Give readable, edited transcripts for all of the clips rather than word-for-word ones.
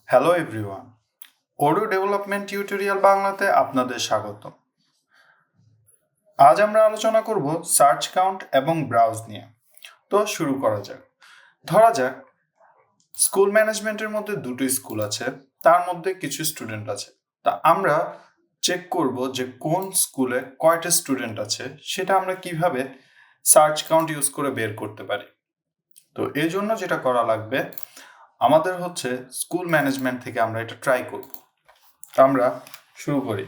Hello everyone, Odoo development tutorial বাংলাতে আপনাদের স্বাগত। আজ আমরা আলোচনা করব সার্চ কাউন্ট এবং ব্রাউজ নিয়ে। তো শুরু করা যাক। ধরা যাক স্কুল ম্যানেজমেন্টের মধ্যে দুটো স্কুল আছে, তার মধ্যে কিছু স্টুডেন্ট আছে। তা আমরা চেক করব যে কোন স্কুলে কয়টা স্টুডেন্ট আছে, সেটা আমরা কিভাবে সার্চ কাউন্ট ইউজ করে বের করতে পারি। তো এই জন্য যেটা করা লাগবে, আমাদের হচ্ছে স্কুল ম্যানেজমেন্ট থেকে আমরা এটা ট্রাই করব। আমরা শুরু করি।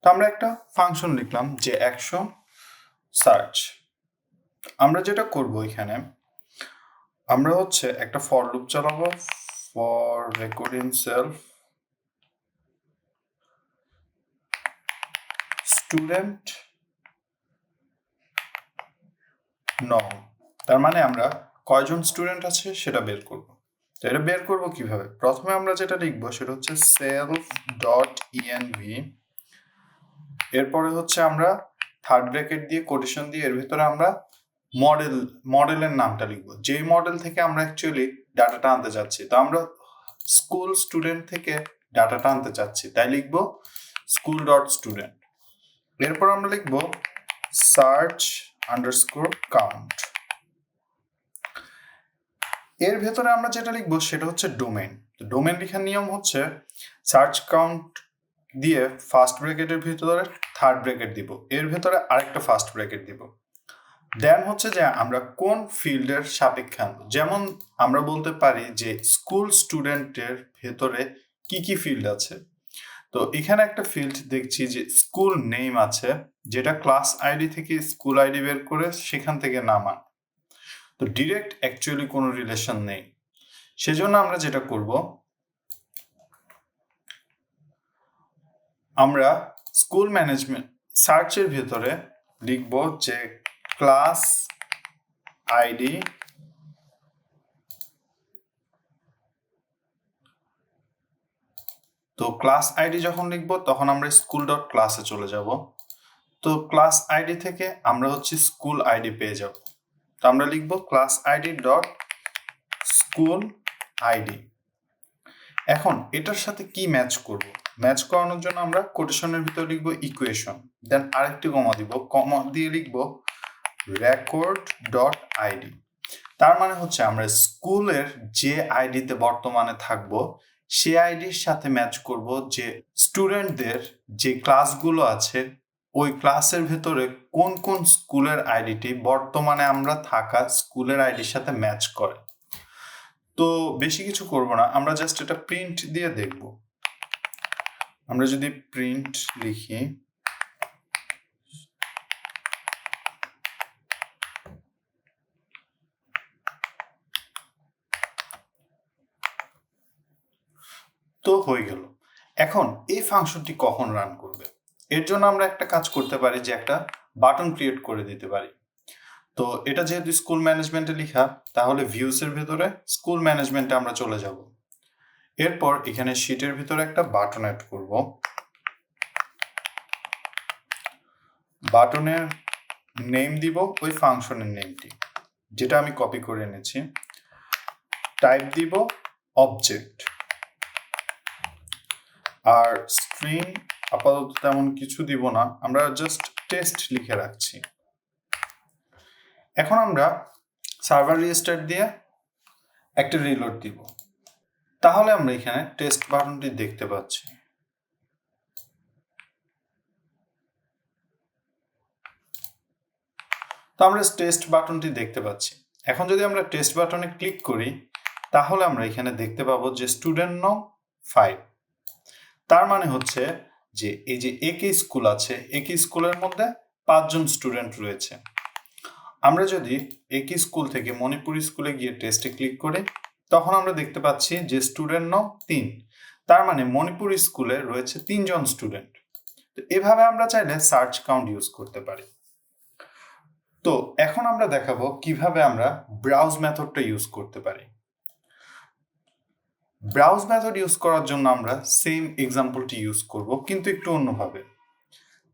তো আমরা একটা ফাংশন লিখলাম যে অ্যাকশন সার্চ। আমরা যেটা করব এখানে, আমরা হচ্ছে একটা ফর লুপ চালাবো, ফর রেকর্ডিং সেলফ স্টুডেন্ট নং। তার মানে আমরা কয়জন স্টুডেন্ট আছে সেটা বের করব। তো এটা বের করব কিভাবে? প্রথমে আমরা যেটা লিখবো সেটা হচ্ছে সেলফ ডট ইএনভি। এরপরে হচ্ছে আমরা থার্ড ব্র্যাকেট দিয়ে কোটেশন দিয়ে এর ভিতরে আমরা মডেলের নামটা লিখবো, যেই মডেল থেকে আমরা অ্যাকচুয়ালি ডাটাটা আনতে চাচ্ছি। তো আমরা স্কুল স্টুডেন্ট থেকে ডাটাটা আনতে চাচ্ছি, তাই লিখবো স্কুল ডট স্টুডেন্ট। এরপর আমরা লিখবো সার্চ আন্ডারস্কোর কাউন্ট। এর ভেতরে আমরা যেটা লিখবো সেটা হচ্ছে ডোমেন। ডোমেন লেখার নিয়ম হচ্ছে সার্চ কাউন্ট দিয়ে ফার্স্ট ব্র্যাকেটের ভিতরে থার্ড ব্র্যাকেট দিব, এর ভেতরে আরেকটা ফার্স্ট ব্র্যাকেট দিব। দেন হচ্ছে যে আমরা কোন ফিল্ডের সাপেক্ষে আনবো। যেমন আমরা বলতে পারি যে স্কুল স্টুডেন্টের ভেতরে কি কি ফিল্ড আছে। তো এখানে একটা ফিল্ড দেখছি যে স্কুল নেম আছে, যেটা ক্লাস আইডি থেকে স্কুল আইডি বের করে সেখান থেকে নাম আন। তো ডিরেক্ট অ্যাকচুয়ালি কোনো রিলেশন নেই, সেজন্য আমরা যেটা করব, আমরা স্কুল ম্যানেজমেন্ট সার্চের ভেতরে লিখব যে ক্লাস আইডি তো ক্লাস আইডি যখন লিখবো তখন আমরা স্কুল ডট ক্লাসে চলে যাব। তো ক্লাস আইডি থেকে আমরা হচ্ছে স্কুল আইডি পেয়ে যাব। তো আমরা লিখবো class ID dot school ID. এখন এটার সাথে কি ম্যাচ করব? ম্যাচ করানোর জন্য আমরা কোটেশনের ভিতরে লিখবো ইকুয়েশন, দেন আরেকটি কমা দিব, কমা দিয়ে লিখবো রেকর্ড ডট আইডি। তার মানে হচ্ছে আমরা স্কুলের যে আইডিতে বর্তমানে থাকবো সে আইডির সাথে ম্যাচ করব যে স্টুডেন্টদের যে ক্লাসগুলো আছে ওই ক্লাসের ভেতরে কোন কোন স্কুলের আইডিটি বর্তমানে আমরা থাকা স্কুলের আইডির সাথে ম্যাচ করে। তো বেশি কিছু করব না, আমরা জাস্ট এটা প্রিন্ট দিয়ে দেখব। আমরা যদি প্রিন্ট লিখি, তো হয়ে গেল। এখন এই ফাংশনটি কখন রান করবে, এর জন্য আমরা একটা কাজ করতে পারি যে একটা বাটন ক্রিয়েট করে দিতে পারি। তো এটা যেহেতু স্কুল ম্যানেজমেন্টে লেখা, তাহলে ভিউস এর ভিতরে স্কুল ম্যানেজমেন্টে আমরা চলে যাব। এরপর এখানে শিটের ভিতরে একটা বাটন অ্যাড করব। বাটনের নেম দিব ওই ফাংশনের নেমটি, যেটা আমি কপি করে এনেছি। টাইপ দিব অবজেক্ট, আর স্ট্রিং আপাতত তেমন কিছু দিব না, আমরা জাস্ট টেস্ট লিখে রাখছি। এখন আমরা সার্ভার রেজিস্টার দিয়ে একটা রিলোড দিব, তাহলে আমরা এখানে টেস্ট বাটনটি দেখতে পাচ্ছি। তো আমরা টেস্ট বাটনটি দেখতে পাচ্ছি। এখন যদি আমরা টেস্ট বাটনে ক্লিক করি, তাহলে আমরা এখানে দেখতে পাবো যে স্টুডেন্ট নং 5। তার মানে হচ্ছে যে এই যে একই স্কুল আছে, একই স্কুলের মধ্যে 5 জন স্টুডেন্ট রয়েছে। আমরা যদি একই স্কুল থেকে মণিপুরি স্কুলে গিয়ে টেস্টে ক্লিক করি, তখন আমরা দেখতে পাচ্ছি যে স্টুডেন্ট নং 3। তার মানে মণিপুরি স্কুলে রয়েছে 3 জন স্টুডেন্ট। তো এভাবে আমরা চাইলে সার্চ কাউন্ট ইউজ করতে পারি। তো এখন আমরা দেখাবো কিভাবে আমরা ব্রাউজ মেথডটা ইউজ করতে পারি। ব্রাউজ মেথড ইউজ করার জন্য আমরা সেম এক্সাম্পলটি ইউজ করব, কিন্তু একটু অন্যভাবে।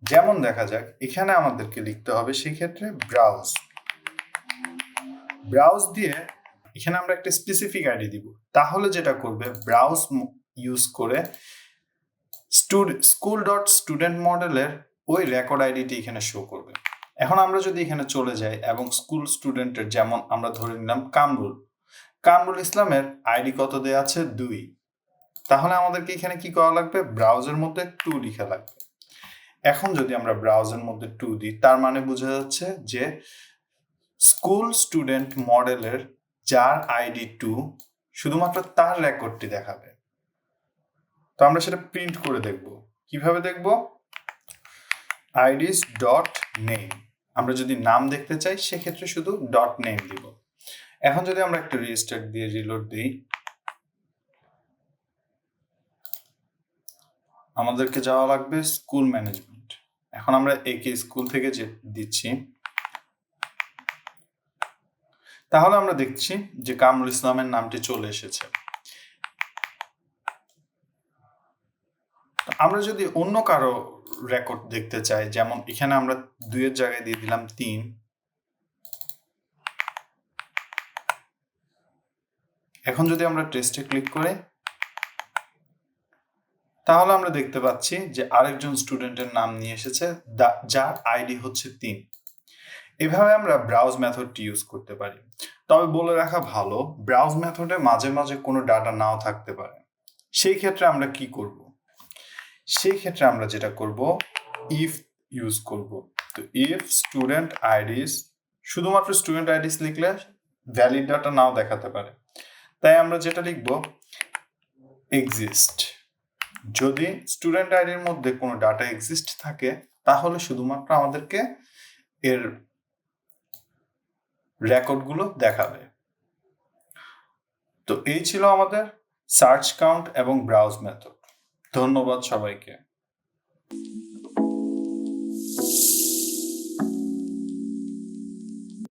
যেমন দেখা যাক, এখানে আমাদেরকে লিখতে হবে সেই ক্ষেত্রে ব্রাউজ দিয়ে এখানে আমরা একটা স্পেসিফিক আইডি দিব। তাহলে যেটা করবে, ব্রাউজ ইউজ করে স্কুল ডট স্টুডেন্ট মডেলের ওই রেকর্ড আইডিটি এখানে শো করবে। এখন আমরা যদি এখানে চলে যাই এবং স্কুল স্টুডেন্টের, যেমন আমরা ধরে নিলাম কামরুল ইসলামের আইডি কত দেয়া আছে 2, তাহলে আমাদেরকে এখানে কি করা লাগবে, ব্রাউজের মধ্যে 2 লিখা লাগবে। এখন যদি আমরা ব্রাউজের মধ্যে 2 দিই, তার মানে বোঝা যাচ্ছে যে স্কুল স্টুডেন্ট মডেলের যার আইডি 2, শুধুমাত্র তার রেকর্ডটি দেখাবে। তো আমরা সেটা প্রিন্ট করে দেখব। কিভাবে দেখব, আইডিস ডট নেম, আমরা যদি নাম দেখতে চাই সেক্ষেত্রে শুধু ডট নেম দিব। এখন যদি আমরা একটা রিস্টার্ট দিয়ে রিলোড দিই, আমাদেরকে যাওয়া লাগবে স্কুল ম্যানেজমেন্ট। এখন আমরা একে স্কুল থেকে যে দিচ্ছি, তাহলে আমরা দেখছি যে কামরুল ইসলামের নামটি চলে এসেছে। আমরা যদি অন্য কারো রেকর্ড দেখতে চাই, যেমন এখানে আমরা 2 এর জায়গায় দিয়ে দিলাম 3, এখন যদি আমরা টেস্টে ক্লিক করি, তাহলে আমরা দেখতে পাচ্ছি যে আরেকজন স্টুডেন্টের নাম নিয়ে এসেছে যার আইডি হচ্ছে 3। এভাবে আমরা ব্রাউজ মেথডটি ইউজ করতে পারি। তবে বলে রাখা ভালো, ব্রাউজ মেথডে মাঝে মাঝে কোনো ডাটা নাও থাকতে পারে। সেই ক্ষেত্রে আমরা কি করব, সেই ক্ষেত্রে আমরা যেটা করব, ইফ ইউজ করব। তো ইফ স্টুডেন্ট আইডিস, শুধুমাত্র স্টুডেন্ট আইডিস লিখলে ভ্যালিড ডাটা নাও দেখাতে পারে। তাই আমরা যেটা লিখব, এক্সিস্ট। যদি স্টুডেন্ট আইডির মধ্যে কোনো ডাটা এক্সিস্ট থাকে, তাহলে শুধুমাত্র আমাদেরকে এর রেকর্ডগুলো দেখাবে। তো এই ছিল আমাদের সার্চ কাউন্ট এবং ব্রাউজ মেথড। ধন্যবাদ সবাইকে।